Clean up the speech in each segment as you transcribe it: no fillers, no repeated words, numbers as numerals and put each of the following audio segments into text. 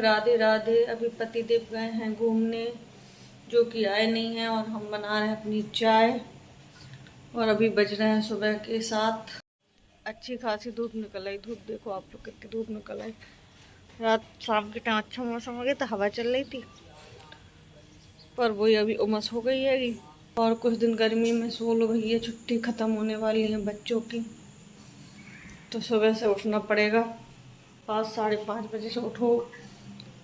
राधे राधे। अभी पतिदेव गए हैं घूमने, जो कि आए नहीं हैं, और हम बना रहे हैं अपनी चाय। और अभी बज रहे हैं सुबह के 7। अच्छी खासी धूप निकल आई। धूप देखो आप लोग, कितनी धूप निकल आई। रात शाम के टाइम अच्छा मौसम हो गया था, हवा चल रही थी, पर वही अभी उमस हो गई है। और कुछ दिन गर्मी में सो लो भैया, छुट्टी ख़त्म होने वाली है बच्चों की, तो सुबह से उठना पड़ेगा। 5 साढ़े 5 बजे से उठो,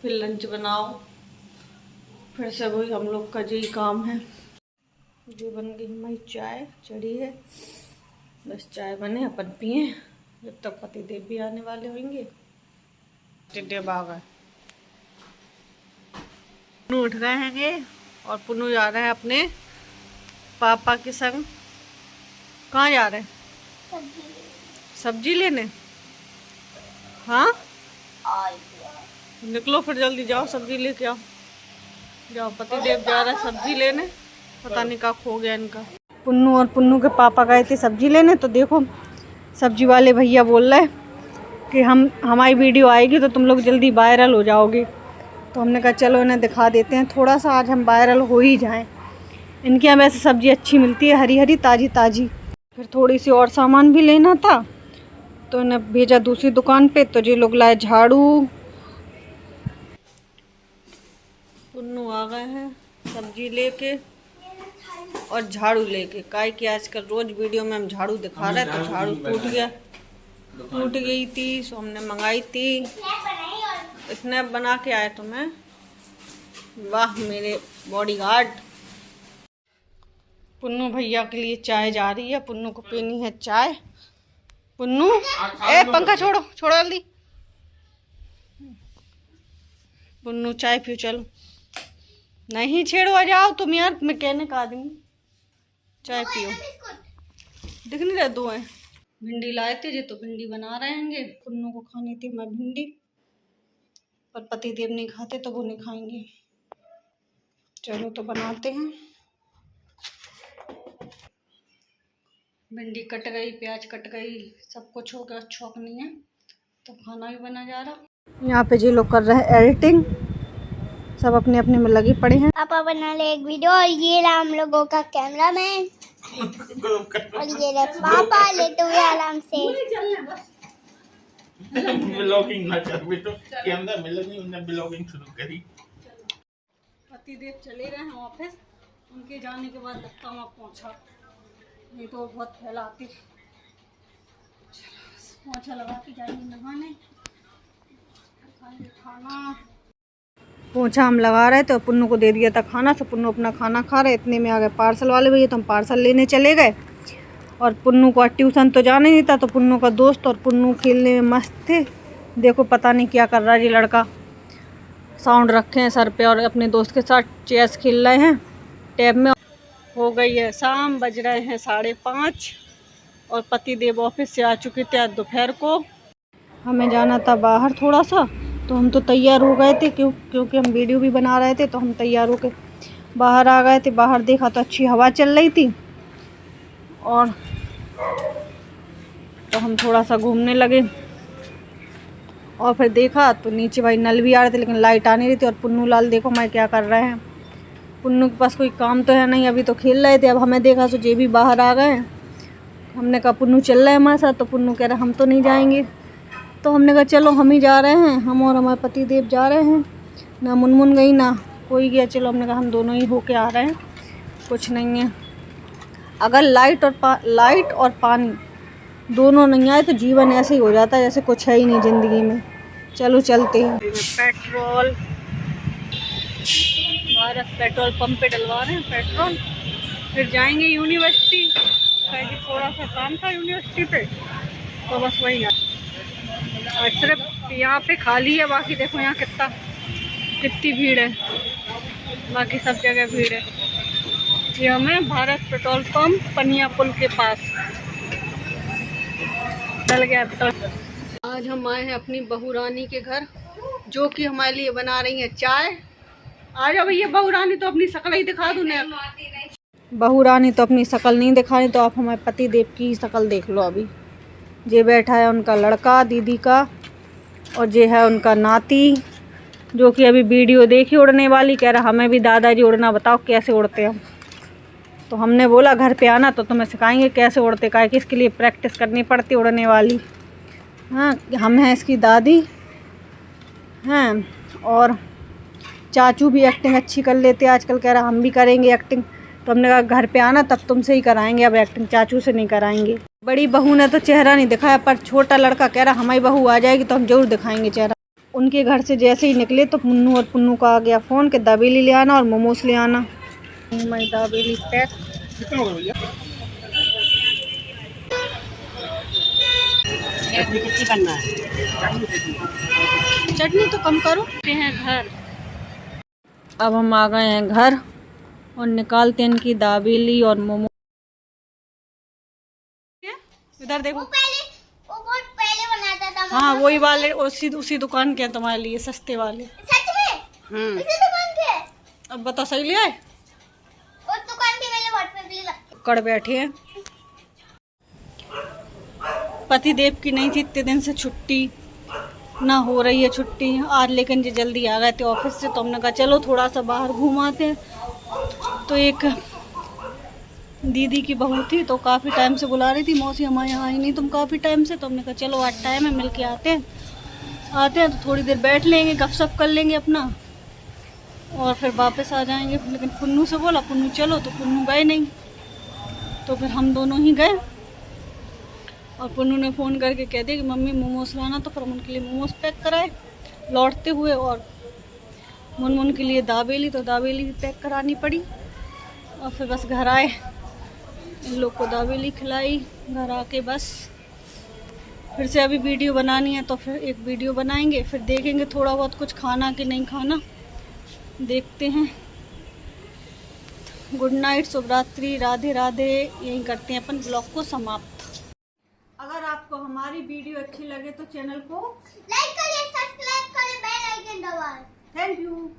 फिर लंच बनाओ, फिर से वही हम लोग का यही काम है। जो बन गई हमारी चाय चढ़ी है, बस चाय बने अपन पिए, जब तक पतिदेव भी आने वाले होंगे। टिड्डे आ गए, पुन्नू उठ गए हैंगे, और पुन्नू जा रहे हैं अपने पापा के संग। कहाँ जा रहे हैं? सब्जी लेने। हाँ निकलो फिर, जल्दी जाओ सब्जी लेके आओ। जाओ, पतिदेव जा रहा है सब्जी लेने, पता नहीं कहाँ खो गया इनका। पुन्नू और पुन्नू के पापा गए थे सब्जी लेने, तो देखो सब्जी वाले भैया बोल रहे कि हमारी वीडियो आएगी तो तुम लोग जल्दी वायरल हो जाओगे। तो हमने कहा चलो इन्हें दिखा देते हैं, थोड़ा सा आज हम वायरल हो ही जाएं। इनके यहाँ वैसे सब्ज़ी अच्छी मिलती है, हरी हरी ताज़ी ताज़ी। फिर थोड़ी सी और सामान भी लेना था, तो इन्हें भेजा दूसरी दुकान पे। तो ये लोग लाए झाड़ू। पुन्नू आ गए हैं सब्जी लेके और झाड़ू लेके। काहे कि आजकल रोज़ वीडियो में हम झाड़ू दिखा रहे हैं, तो झाड़ू टूट गई थी, सो हमने मंगाई थी। स्नैप बना के आए तो मैं, वाह मेरे बॉडीगार्ड। पुन्नू भैया के लिए चाय जा रही है, पुन्नू को पीनी है चाय। पुन्नू ए पंखा छोड़ो जल्दी। पुन्नू चाय पियो, चलो। नहीं छेड़ो, आ जाओ तुम यार, मैं कहने का आदमी। चाय पियो। दिख नहीं रहे दो हैं। भिंडी लाए थे जी, तो भिंडी बना रहे हैं। पुन्नू को खानी थी मैं भिंडी, पर पतिदेव नहीं खाते तो वो नहीं खाएंगे। चलो तो बनाते हैं। भिंडी कट गई, प्याज कट गई, सब कुछ हो गया, छौंक नहीं है, तो खाना भी बना जा रहा। यहाँ पे जी लोग कर रहे हैं एडिटिंग, सब अपने अपने में लगे पड़े हैं। पापा बना ले एक वीडियो, और ये रहा हम लोगों का कैमरा मैन, और ये रहा पापा लेते हुए आराम से। ब्लॉगिंग ना कर बेटो, कैमरा मिला नहीं, उन्होंने ब्लॉगिंग शुरू करी। पतिदेव चले गए हैं ऑफिस, उनके जाने के बाद लगता हूँ पहुँचा, नहीं तो बहुत फैलाती। पोछा लगा के जाएंगे नहाने, खाना। पोछा हम लगा रहे थे और पुन्नू को दे दिया था खाना, तो पुन्नू अपना खाना खा रहे। इतने में आ गए पार्सल वाले भैया, तो हम पार्सल लेने चले गए। और पुन्नू को ट्यूशन तो जाना नहीं था, तो पुन्नू का दोस्त और पुन्नू खेलने में मस्त थे। देखो पता नहीं क्या कर रहा है ये लड़का, साउंड रखे हैं सर पे और अपने दोस्त के साथ चेस खेल रहे हैं टैब में। हो गई है शाम, बज रहे हैं 5:30, और पतिदेव ऑफिस से आ चुके थे आज दोपहर को। हमें जाना था बाहर थोड़ा सा, तो हम तो तैयार हो गए थे, क्योंकि हम वीडियो भी बना रहे थे, तो हम तैयार होकर बाहर आ गए थे। बाहर देखा तो अच्छी हवा चल रही थी, और तो हम थोड़ा सा घूमने लगे। और फिर देखा तो नीचे भाई नल भी आ रहे थे, लेकिन लाइट आ नहीं रही थी। और पुन्नू लाल देखो मैं क्या कर रहे हैं। पुन्नू के पास कोई काम तो है नहीं, अभी तो खेल रहे थे। अब हमें देखा तो ये भी बाहर आ गए। हमने कहा पुन्नू चल रहा है हमारे साथ, तो पुन्नू कह रहा हम तो नहीं जाएंगे। तो हमने कहा चलो हम ही जा रहे हैं, हम और हमारे पतिदेव जा रहे हैं। ना मुनमुन गई ना कोई गया, चलो हमने कहा हम दोनों ही होके आ रहे हैं, कुछ नहीं है। अगर लाइट और पानी दोनों नहीं आए तो जीवन ऐसे ही हो जाता है जैसे कुछ है ही नहीं ज़िंदगी में। चलो चलते हैं। पेट्रोल, भारत पेट्रोल पंप पे डलवा रहे हैं पेट्रोल, फिर जाएंगे यूनिवर्सिटी। थोड़ा सा काम था यूनिवर्सिटी पे, तो बस वही है। और सिर्फ यहाँ पे खाली है, बाकी देखो यहाँ कितनी भीड़ है, बाकी सब जगह भीड़ है। ये हमें भारत पेट्रोल पंप पनिया पुल के पास डल गया पेट्रोल। आज हम आए हैं अपनी बहू रानी के घर, जो कि हमारे लिए बना रही है चाय। आ जाओ भैया, बहू रानी तो अपनी शक्ल ही दिखा दूँ ना। बहू रानी तो अपनी शक्ल नहीं दिखानी, तो आप हमारे पति देव की शक्ल देख लो। अभी ये बैठा है उनका लड़का दीदी का, और ये है उनका नाती, जो कि अभी वीडियो देखी उड़ने वाली, कह रहा हमें भी दादाजी उड़ना बताओ कैसे उड़ते हम। तो हमने बोला घर पे आना तो तुम्हें सिखाएंगे कैसे उड़ते, काहे कि इसके लिए प्रैक्टिस करनी पड़ती उड़ने वाली। हाँ, हम हैं इसकी दादी हैं, और चाचू भी एक्टिंग अच्छी कर लेते आजकल, कह रहा हम भी करेंगे एक्टिंग। तो हमने कहा घर पे आना तब तुमसे ही कराएंगे, अब एक्टिंग चाचू से नहीं कराएंगे। बड़ी बहू ने तो चेहरा नहीं दिखाया, पर छोटा लड़का कह रहा हमारी बहू आ जाएगी तो हम जरूर दिखाएंगे चेहरा। उनके घर से जैसे ही निकले तो मुन्नू और पुन्नू का आ गया फ़ोन कि दाबेली ले आना और मोमोज ले आना। मैं दाबेली पैक। कितना होगा भैया? कितनी करना है? चटनी तो कम करो। हैं घर, अब हम आ गए हैं घर और निकालते हैं इनकी दाबेली और मोमो। इधर देखो, वो बहुत पहले बनाता था। हाँ वही वाले, उसी दुकान के हैं तुम्हारे लिए, सस्ते वाले। सच में? उसी दुकान के? अब बता सही ले आए? उस दुकान के मैंने व्हाट्सएप पे लगा। कड़ बैठे हैं। पति देव की नहीं थी इतने दिन से छुट्टी, ना हो रही है छुट्टी आज, लेकिन जी जल्दी आ गए थे ऑफिस से, तो हमने कहा चलो थोड़ा सा बाहर घूमाते हैं। तो एक दीदी की बहू थी तो काफ़ी टाइम से बुला रही थी, मौसी हमारे यहाँ आई नहीं तुम काफ़ी टाइम से। तो हमने कहा चलो आज टाइम है, मिल के आते हैं तो थोड़ी देर बैठ लेंगे, गपशप कर लेंगे अपना और फिर वापस आ जाएंगे। लेकिन पुन्नू से बोला, पुन्नू चलो, तो पुन्नू गए नहीं। तो फिर हम दोनों ही गए और पुन्नू ने फ़ोन करके कह दिया कि मम्मी मोमोज लाना, तो फिर हम उनके लिए मोमोज पैक कराए लौटते हुए, और मुनमुन के लिए दाबेली, तो दाबेली भी पैक करानी पड़ी। और फिर बस घर आए, इन लोग को दाबेली खिलाई, घर आके बस फिर से अभी वीडियो बनानी है, तो फिर एक वीडियो बनाएंगे, फिर देखेंगे थोड़ा बहुत कुछ खाना कि नहीं खाना, देखते हैं। गुड नाइट, शुभ रात्रि, राधे राधे। यहीं करते हैं अपन ब्लॉग को समाप्त। अगर आपको हमारी वीडियो अच्छी लगे तो चैनल को लाइक करिए, सब्सक्राइब करिए, बेल आइकन दबाएं। Thank you.